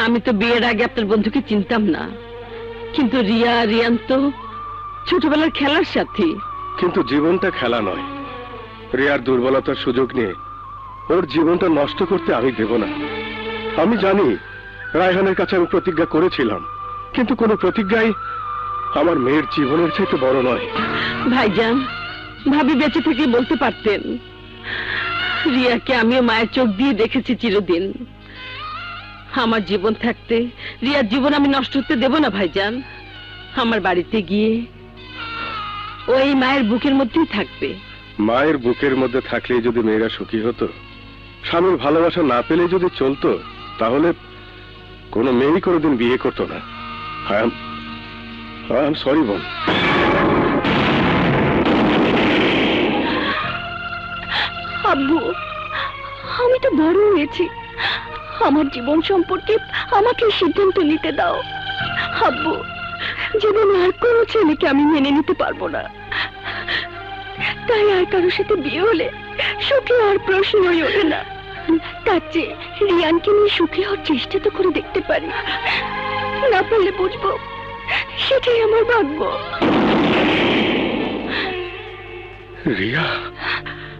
আমি তো বিয়ের আগে আপনার বন্ধুকে চিনতাম না, কিন্তু রিয়ান তো ছোটবেলার খেলার সাথী। কিন্তু জীবনটা খেলা নয়। রিয়ার দুর্বলতার সুযোগ নিয়ে ওর জীবনটা নষ্ট করতে আমি দেব না। আমি জানি রায়হানের কাছে আমি প্রতিজ্ঞা করেছিলাম, কিন্তু কোনো প্রতিজ্ঞাই আমার মেয়ের জীবনের চাইতে বড় নয়। ভাইজান, ভাবি বেঁচে থেকে বলতে পারতেন, রিয়াকে আমিও মায়ের চোখ দিয়ে দেখেছি চিরদিন। আমার জীবন থাকতে রিয়ার জীবন আমি নষ্ট হতে দেব না ভাইজান। আমার বাড়িতে গিয়ে ওই মায়ের বুকের মধ্যেই থাকবে। মায়ের বুকের মধ্যে থাকলে যদি মেয়েরা সুখী হতো, স্বামীর ভালোবাসা না পেলে যদি চলতো, তাহলে কোনো মেয়েই কোনোদিন বিয়ে করতো না। আই এম সরি বোন। আব্বু, আমি তো বড় হয়েছি, আমার জীবন সম্পর্কে আমাকে সিদ্ধান্ত নিতে দাও। আব্বু, জীবনে আর কোনো ছেলেকে আমি মেনে নিতে পারবো না, তাই আর কারোর সাথে বিয়ে হলে সুখী হওয়ার প্রশ্নই ওঠে না। তার চেয়ে রিয়ানকে নিয়ে সুখী হওয়ার চেষ্টা তো করে দেখতে পারি, না পারলে বুঝবো সেটাই আমার ভাগ্য। রিয়া,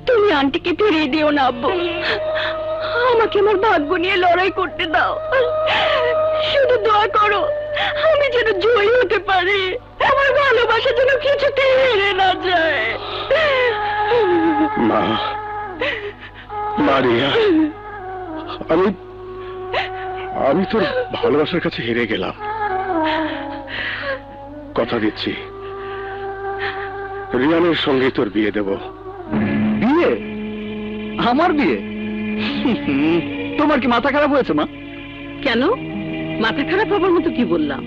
তুমি আন্টিকে ফিরিয়ে দিও না আব্বু, আমাকে আমার ভাগ্য নিয়ে লড়াই করতে দাও। শুধু দোয়া করো আমি যেন জয়ী হতে পারি, আমার ভালোবাসা যেন কিছুতে হেরে না যায়। মা, রিয়া, আমি তোর ভালোবাসার কাছে হেরে গেলাম। কথা দিচ্ছি রিয়ানের সঙ্গে তোর বিয়ে দেব। বিয়ে? আমার বিয়ে? তোমার কি মাথা খারাপ হয়েছে মা? কেন? মাথা খারাপ হবার মতো কি বললাম?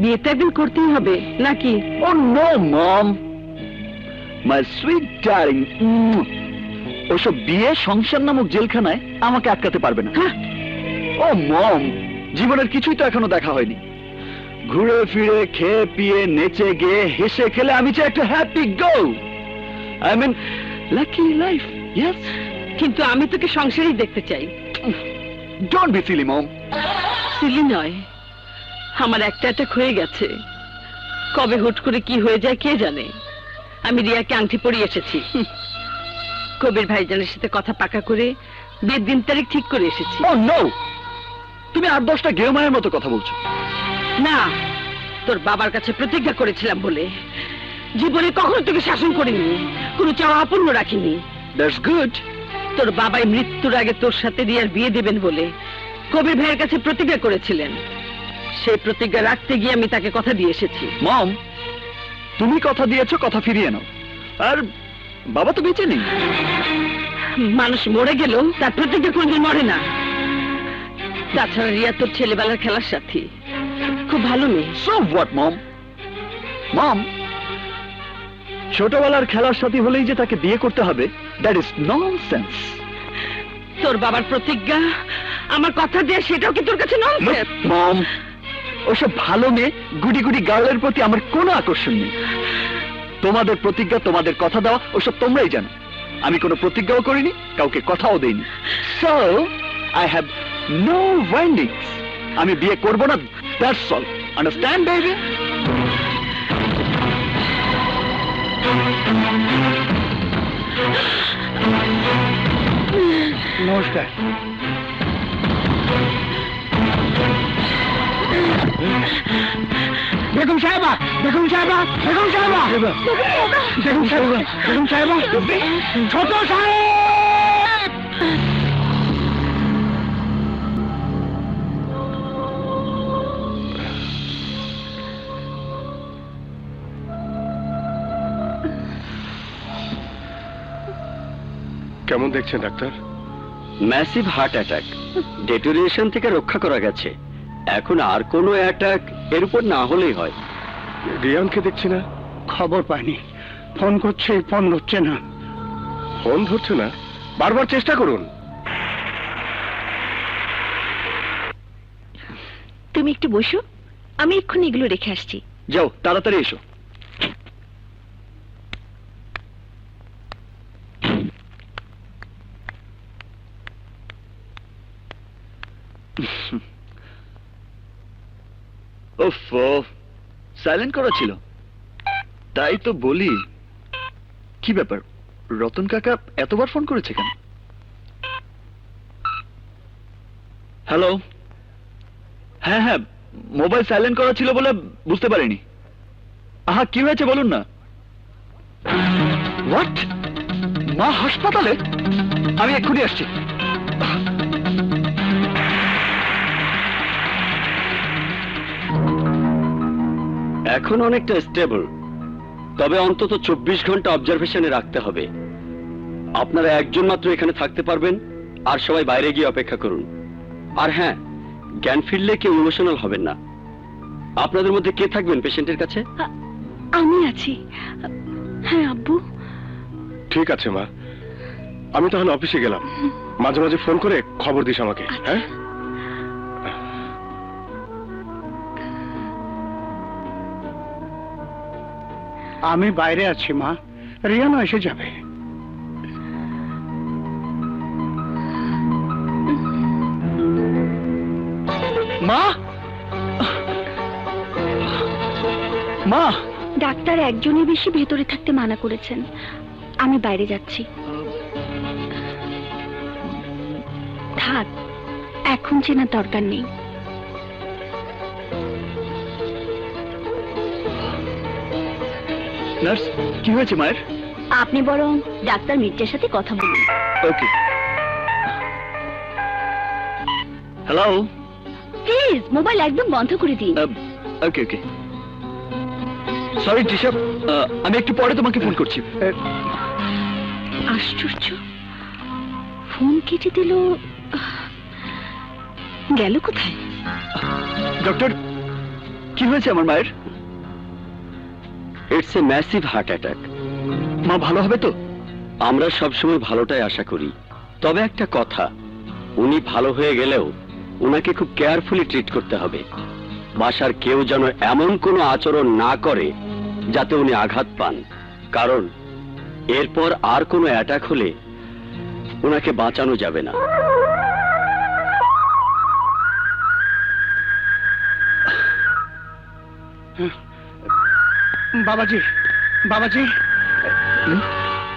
বিয়েটা একদিন করতেই হবে নাকি? Oh no mom, my sweet darling, ওসব বিয়ে সংসার নামক জেলখানায় আমাকে আটকাতে পারবে না। হ্যাঁ? ও মম, জীবনের কিছুই তো এখনো দেখা হয়নি। ঘুরে ফিরে খেয়ে পিয়ে নেচে গিয়ে হেসে খেলে আমি চাই একটা happy go, I mean lucky life. Yes, কিন্তু আমি তোকে সংসারই দেখতে চাই। Don't be silly mom. Silly নয়, আমার একটা অ্যাটাক হয়ে গেছে। কবে হুট করে কি হয়ে যায় কে জানে। আমি রিয়াকে আংটি পরিয়ে এসেছি। কবির ভাইজানের সাথে কথা পাকা করে বিয়ের দিন তারিখ ঠিক করে এসেছি। ও নো, তুমি 8-10টা গেমায়ের মতো কথা বলছো। না, তোর বাবার কাছে প্রতিজ্ঞা করেছিলাম বলে জীবনে কখনো তোকে শাসন করিনি, কোনো চাওয়া অপূর্ণ রাখিনি। That's good. তোর বাবাই মৃত্যুর আগে তোর সাথে রিয়ার বিয়ে দেবেন বলে কবির ভাইয়ের কাছে প্রতিজ্ঞা করেছিলেন। সেই প্রতিজ্ঞা রাখতে গিয়ে আমি তাকে কথা দিয়ে এসেছি। মম, তুমি কথা দিয়েছো, কথা ফিরিয়ে নাও। আর বাবা তো বেঁচে নেই। মানুষ মরে গেল তার প্রতিজ্ঞা কোনদিন মরে না। তাছাড়া রিয়া তোর ছেলেবেলার খেলার সাথী, খুব ভালো মেয়ে। সো হোয়াট মম? মম, ছোটবেলার খেলার সাথী হলেই যে তাকে বিয়ে করতে হবে, দ্যাট ইজ ননসেন্স। তোর বাবার প্রতিজ্ঞা, আমার কথা দিয়ে সেটাও কি তোর কাছে ননসেন্স? মম, ওসব ভালো মেয়ে গুডি গুডি গার্লের প্রতি আমার কোনো আকর্ষণ নেই। তোমাদের প্রতিজ্ঞা, তোমাদের কথা দেওয়া, ওসব তোমরাই জানো। আমি কোনো প্রতিজ্ঞাও করিনি, কাউকে কথাও দেইনি। So I have no windings. আমি বিয়ে করব না, দ্যাটস অল। Understand baby? নমস্কার। বেগম সাহেবা, বেগম সাহেবা, বেগম সাহেবা, বেগম সাহেবা, বেগম সাহেবা, ছোট সাহেব। কেমন দেখছেন ডাক্তার? ম্যাসিভ হার্ট অ্যাটাক, ডেটোরিয়েশন থেকে রক্ষা করা গেছে। এখন আর কোনো অ্যাটাক এর উপর না হলেই হয়। রিয়ানকে দেখছি না। খবর পাইনি, ফোন করছে, ফোন ধরছে না। ফোন ধরছে না? বারবার চেষ্টা করুন। তুমি একটু বসো, আমি এক্ষুনি এগুলো রেখে আসছি। যাও, তাড়াতাড়ি এসো। ওফো, সাইলেন্ট করা ছিল। তাই তো বলি, কি ব্যাপার, রতন কাকা এতবার ফোন করেছে কেন? হ্যালো। হ্যাঁ হ্যাঁ, মোবাইল সাইলেন্ট করা ছিল বলে বুঝতে পারিনি। আহা, কি হয়েছে বলুন না। হোয়াট? মা হাসপাতালে? আমি এক্ষুনি আসছি। এখন অনেকটা স্টেবল, তবে অন্তত 24 ঘন্টা অবজারভেশনে রাখতে হবে। আপনারা একজন মাত্র এখানে থাকতে পারবেন, আর সবাই বাইরে গিয়ে অপেক্ষা করুন। আর হ্যাঁ, জ্ঞান ফিরলে কেউ ইমোশনাল হবেন না। আপনাদের মধ্যে কে থাকবেন পেশেন্টের কাছে? আমি আছি। হ্যাঁ আব্বু। ঠিক আছে মা, আমি তাহলে অফিসে গেলাম। মাঝে মাঝে ফোন করে খবর দিস আমাকে। হ্যাঁ, আমি বাইরে আছি মা, রিয়ানা এসে যাবে। মা, মা। ডাক্তার একজনই বেশি ভেতরে থাকতে মানা করেছেন, আমি বাইরে যাচ্ছি। থাক, এখন চেনার দরকার নেই। নার্স, কি হয়েছে মায়ের? আপনি বরং ডাক্তার মির্জার সাথে কথা বলুন। ওকে। হ্যালো। প্লিজ মোবাইল একদম বন্ধ করে দিন। ওকে ওকে। সরি টিশা, আমি একটু পরে তোমাকে ফোন করছি। আশ্চর্য, ফোন কেটে দিল। গেল কোথায়? ডক্টর, কি হয়েছে আমার মায়ের? It's a massive heart attack. মা ভালো হবে তো? আমরা সবসময় ভালোটাই আশা করি, তবে একটা কথা, উনি ভালো হয়ে গেলেও উনাকে খুব কেয়ারফুলি ট্রিট করতে হবে। বাসার কেউ যেন এমন কোনো আচরণ না করে যাতে উনি আঘাত পান, কারণ এরপর আর কোনো অ্যাটাক হলে ওনাকে বাঁচানো যাবে না। বাবাজি, বাবাজি,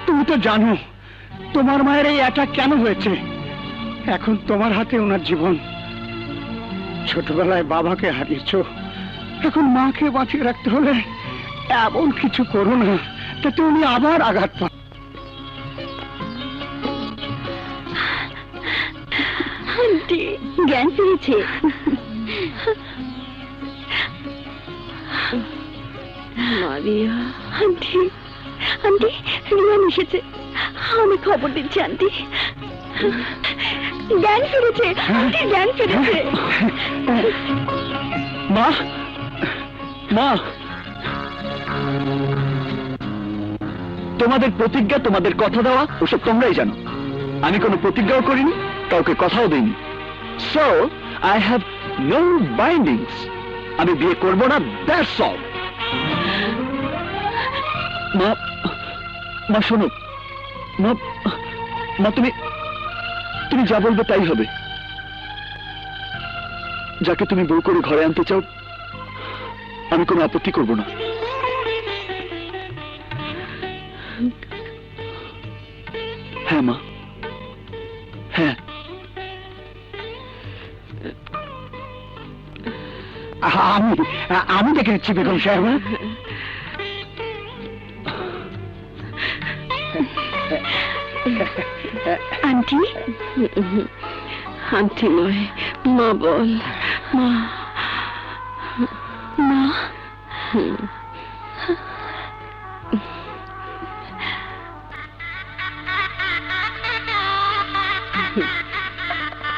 তুমি তো জানো তোমার মায়ের এই অ্যাটাক কেন হয়েছে। এখন তোমার হাতে ওনার জীবন। ছোটবেলায় বাবাকে হারিয়েছ, এখন মাকে বাঁচিয়ে রাখতে হলে এমন কিছু করো না যাতে উনি আবার আঘাত পান। আন্টি জ্ঞান ফিরেছে। মারিয়া, আন্টি, আন্টি রিয়ান এসেছে, আমি খবর দিচ্ছি আন্টি। জ্ঞান ফিরেছে, আন্টি জ্ঞান ফিরেছে। মা, মা, তোমাদের প্রতিজ্ঞা, তোমাদের কথা দেওয়া ওসব তোমরাই জানো। আমি কোনো প্রতিজ্ঞাও করিনি, কাউকে কথাও দিইনি। So I have no bindings. আমি বিয়ে করবো না, দ্যাটস অল। মা, মা শোনো, মা, মা তুমি তুমি যা বলবে তাই হবে। যাকে তুমি বউ করে ঘরে আনতে চাও আমি কোনো আপত্তি করব না। হ্যাঁ মা, হ্যাঁ। আমি আমি দেখে নিচ্ছি বেগম সাহেব। আন্টি, আন্টি নয়, মা বল। মা, মা,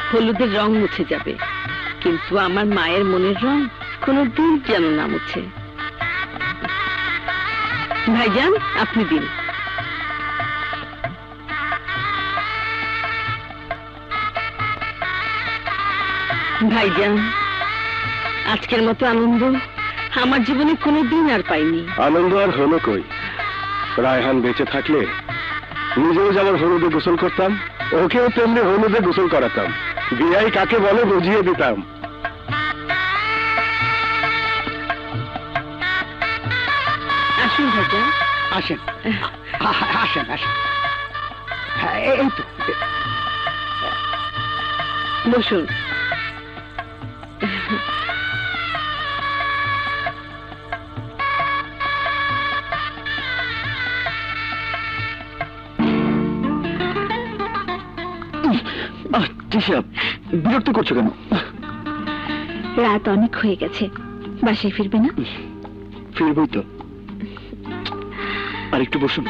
হলুদের রং মুছে যাবে, কিন্তু আমার মায়ের মনের রং কোনোদিন যেন না মুছে। ভাইজান, আপনি দিন। ভাইজান, আজকের মতো আনন্দ আমার জীবনে কোনোদিন আর পাইনি। আনন্দ আর হলো কই? রায়হান বেঁচে থাকলে নিজেও যেমন হলুদে গোসল করতাম, ওকেও তেমনি হলুদে গোসল করাতাম। বিয়াই কাকে বলে বুঝিয়ে দিতাম। আসুন ভাইজান, আসেন, আসেন, আসেন। হ্যাঁ, এই তো বসুন। তিশা, বিরক্ত করছো কেন? রাত অনেক হয়ে গেছে, বাসায় ফিরবে না? ফিরবই তো। আর একটু বসুন।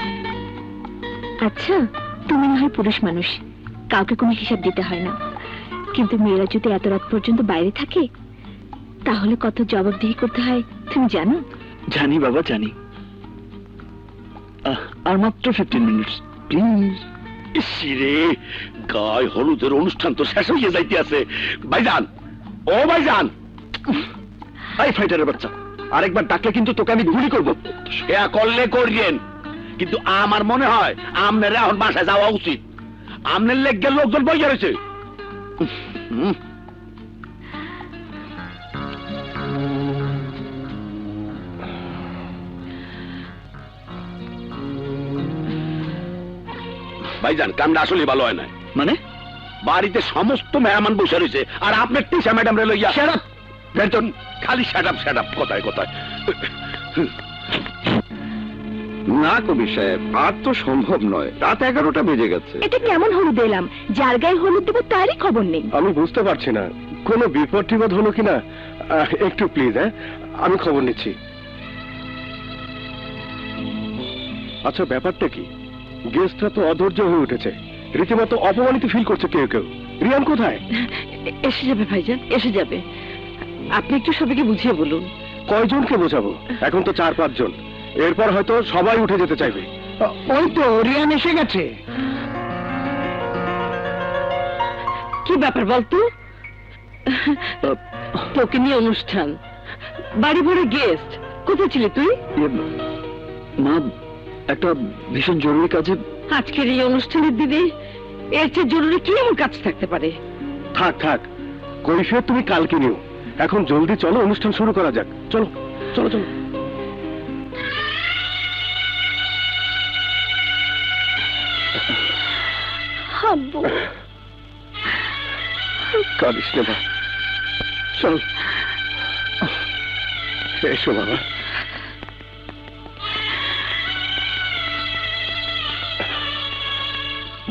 আচ্ছা, তুমি না হয় পুরুষ মানুষ, কাউকে কোনো হিসাব দিতে হয় না, কিন্তু মেয়েরা যদি এত রাত পর্যন্ত বাইরে থাকে তাহলে কত জবাবদিহি করতে হয় তুমি জানো? জানি বাবা, জানি। আর মাত্র 15 মিনিটস প্লিজ। রে, গায়ে হলুদের অনুষ্ঠান তো শেষ হয়ে যাইতে আছে। ভাইজান, ও ভাইজান, এই ফাইটারের বাচ্চা, আরেকবার ডাকলে কিন্তু তোকে আমি গুলি করবো। সে করলে করিয়েন, কিন্তু আমার মনে হয় আপনার এখন বাসায় যাওয়া উচিত। আপনার লেগে লোকজন বইয়া রয়েছে। ভাইজান, কামটা আসলে ভালো হয় না। মানে? বাড়িতে সমস্ত মেহমান বসে রয়েছে আর আপনার টিসা ম্যাডাম রে লইয়া শাট বেতন খালি শ্যাট আপ কথায় কথায়। না কবি সাহেব, আর তো সম্ভব নয়। রাত 11টা বেজে গেছে। এটা কেমন হলুদ এলাম, যার গায়ে হলুদ দেবো তারই খবর নেই। আমি বুঝতে পারছি না কোনো বিপদ টিপদ হলো কিনা। একটু প্লিজ, হ্যাঁ, আমি খবর নিচ্ছি। আচ্ছা, ব্যাপারটা কি? গেস্টরা তো অধৈর্য হয়ে উঠেছে, রীতিমতো অপমানিত ফিল করছে কেউ কেউ। রিয়ান কোথায়? এসে যাবে ভাইজান, এসে যাবে। আপনি একটু সবাইকে বুঝিয়ে বলুন। কয়জনকে বোঝাবো? এখন তো 4-5 জন, এরপর হয়তো সবাই উঠে যেতে চাইবে। ওই তো রিয়ান এসে গেছে। কি ব্যাপার বলতো? তোকে নিয়ে অনুষ্ঠান, বাড়ি ভরে গেস্ট, কোথায় ছিলি তুই? মা, একটা ভীষণ জরুরি কাজে। আজকের এই অনুষ্ঠানের দিনে এর চেয়ে জরুরি কি এমন কাজ থাকতে পারে? থাক থাক, কৈফিয়ত তুমি কালকে নিও। এখন জলদি চলো, অনুষ্ঠান শুরু করা যাক। চলো চলো চলো। আব্বু, কাঁদিস না মা, চল এসো বাবা।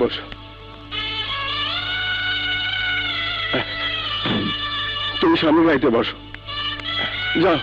বসো। তুমি সামনে বাড়িতে বসো, যাও।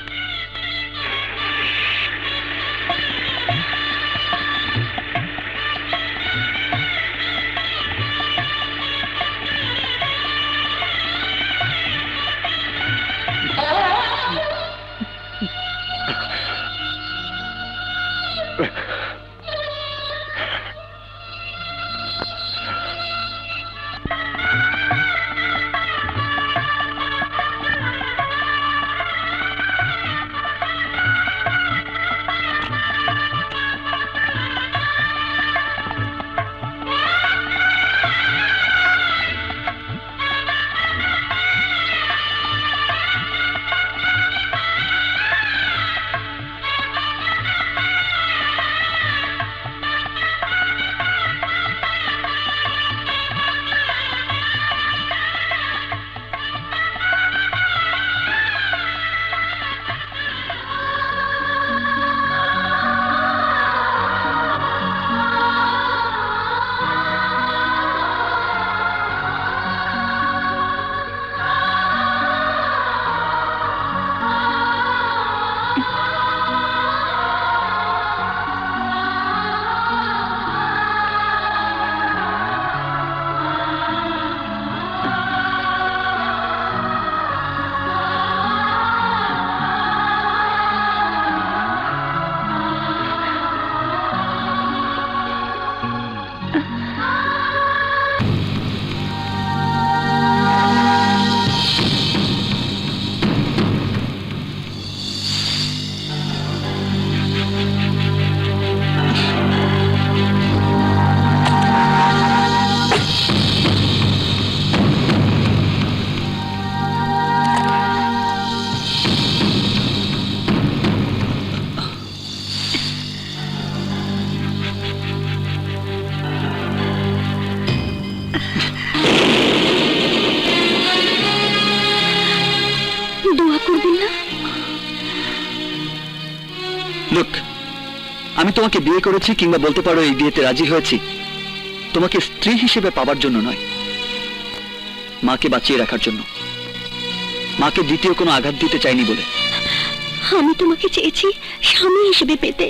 লুক, আমি তোমাকে বিয়ে করেছি, কিংবা বলতে পারো এই বিয়েতে রাজি হয়েছি তোমাকে স্ত্রী হিসেবে পাবার জন্য নয়, মাকে বাঁচিয়ে রাখার জন্য। মাকে দ্বিতীয় কোনো আঘাত দিতে চাইনি বলে। আমি তোমাকে চেয়েছি স্বামী হিসেবে পেতে,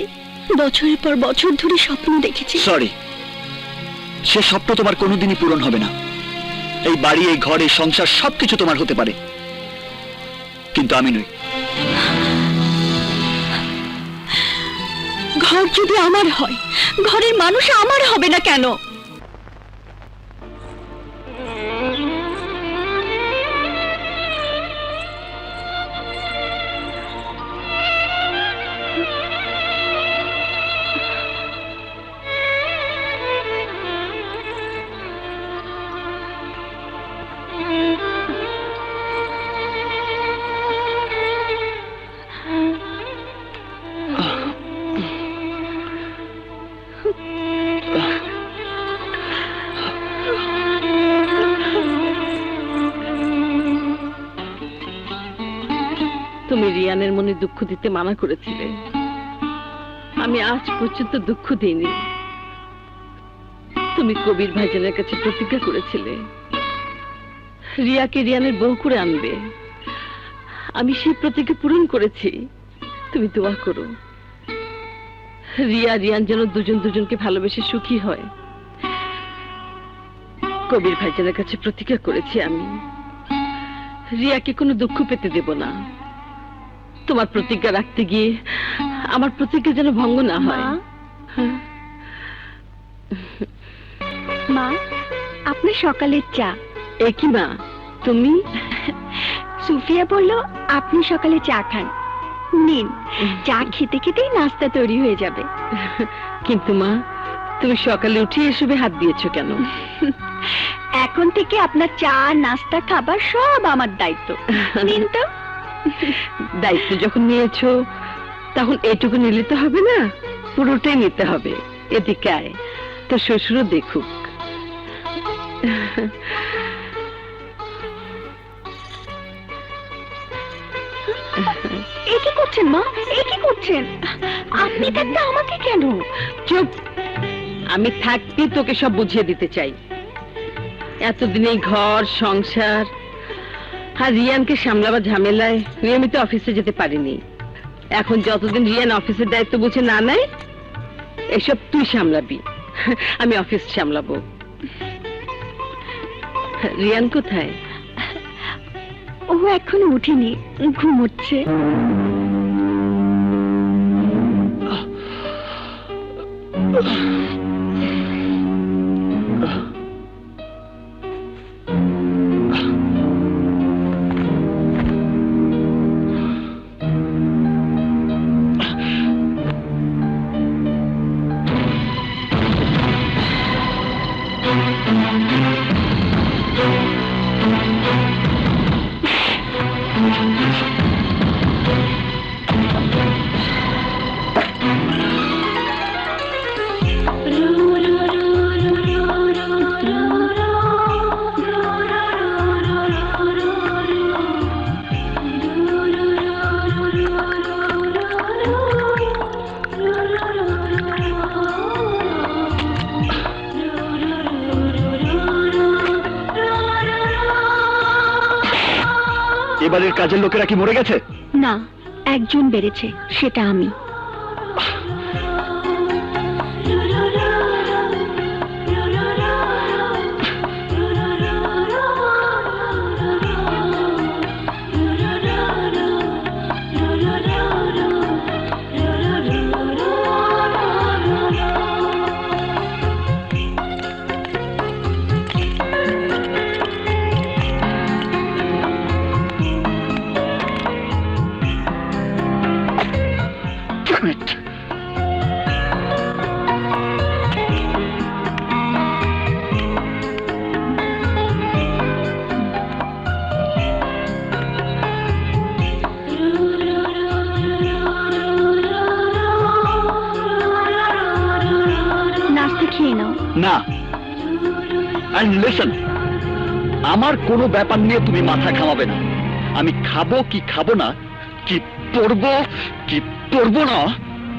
বছরের পর বছর ধরে স্বপ্ন দেখেছি। সরি, সে স্বপ্ন তোমার কোনোদিনই পূরণ হবে না। এই বাড়ি, এই ঘর, এই সংসার সবকিছু তোমার হতে পারে, কিন্তু আমি নই। ঘর যদি আমার হয়, ঘরের মানুষ আমার হবে না কেন? তুমি রিয়ানের মনে দুঃখ দিতে মানা করেছিলে, আমি আজ পর্যন্ত দুঃখ দিইনি। তুমি কবির ভাইজানের কাছে প্রতিজ্ঞা করেছিলে রিয়াকে রিয়ানের বউ করে আনবে, আমি সেই প্রতিজ্ঞা পূরণ করেছি। তুমি দোয়া করো রিয়া রিয়ান যেন দুজন দুজনকে ভালোবেসে সুখী হয়। কবির ভাইজানের কাছে প্রতিজ্ঞা করেছি আমি রিয়াকে কোনো দুঃখ পেতে দেব না। তোমার প্রতিজ্ঞা রাখতে গিয়ে আমার প্রতিজ্ঞা যেন ভঙ্গ না হয়। মা? হ্যাঁ। মা, আপনার সকালের চা। এ কি মা, তুমি? সুফিয়া বলল আপনি সকালে চা খান, নিন। চা খেতে খেতেই নাস্তা তৈরি হয়ে যাবে। কিন্তু মা, তুমি সকালে উঠে এসবে হাত দিয়েছো কেন? এখন থেকে আপনার চা, নাস্তা, খাবার সব আমার দায়িত্ব। নিন তো। দায়িত্ব যখন নিয়েছো তখন এটুকু নিলে তো হবে না, পুরোটাই নিতে হবে। এদিকে আয়, তো শ্বশুরও দেখুক। এ কি করছেন মা, এ কি করছেন? আপনি থাকতে আমাকে কেন? চুপ! আমি থাকতে তোকে সব বুঝিয়ে দিতে চাই। এতদিন এই ঘর সংসার আর রিয়ানকে সামলাবার ঝামেলায় নিয়মিত অফিসে যেতে পারিনি। এখন যতদিন রিয়ান অফিসের দায়িত্ব বুঝে না নেয়, এসব তুই সামলাবি, আমি অফিস সামলাবো। রিয়ান কোথায়? ও এখনো উঠেনি, ঘুমোচ্ছে। এবারের কাজের লোকেরা কি মরে গেছে? না, একজন বেড়েছে, সেটা আমি। নাস্তা খেয়ে নাও। না, এন্ড লিসেন, আমার কোনো ব্যাপার নিয়ে তুমি মাথা ঘামাবে না। আমি খাবো কি খাবো না, কি পরবো কি পরবো না,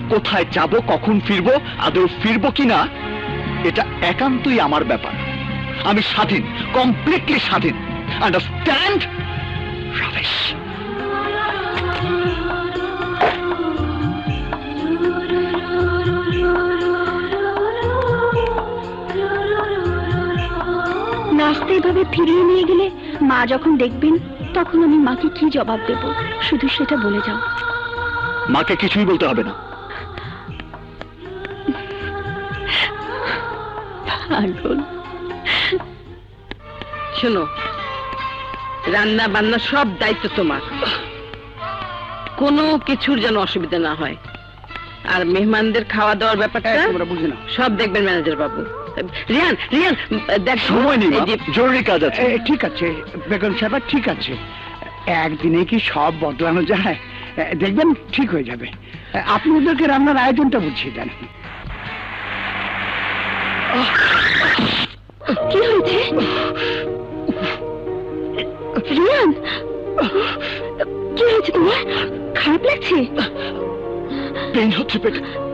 কোথায় যাব, কখন ফিরবো, আদৌ ফিরবো কিনা, এটা একান্তই আমার ব্যাপার। আমি স্বাধীন, কমপ্লিটলি স্বাধীন। আন্ডারস্ট্যান্ড? রাবিশ। নাস্তা এভাবে ফিরিয়ে নিয়ে গেলে মা যখন দেখবেন, তখন আমি মাকে কি জবাব দেব, শুধু সেটা বলে যাও। মাকে কিছুই বলতে হবে না। পাগল। শোনো, রান্না বান্না সব দায়িত্ব তোমার, কোনো কিছুর যেন অসুবিধা না হয়। আর মেহমানদের খাওয়া দাওয়ার ব্যাপারটা তোমরা বুঝে নাও। সব দেখবেন ম্যানেজার বাবু। রিয়ান, রিয়ান, দেখ, সময় নেই, মা, এই যে- জরুরি কাজ আছে। ঠিক আছে বেগম সাহেব, ঠিক আছে। একদিনে কি সব বদলানো যায়? দেখবেন ঠিক হয়ে যাবে। আপনি ওদেরকে রান্নার আয়োজনটা বুঝিয়ে দেন। কি হয়েছে রিয়ান? কি হয়েছে তোমার? খারাপ লাগছে? পেইন হচ্ছে পেটে।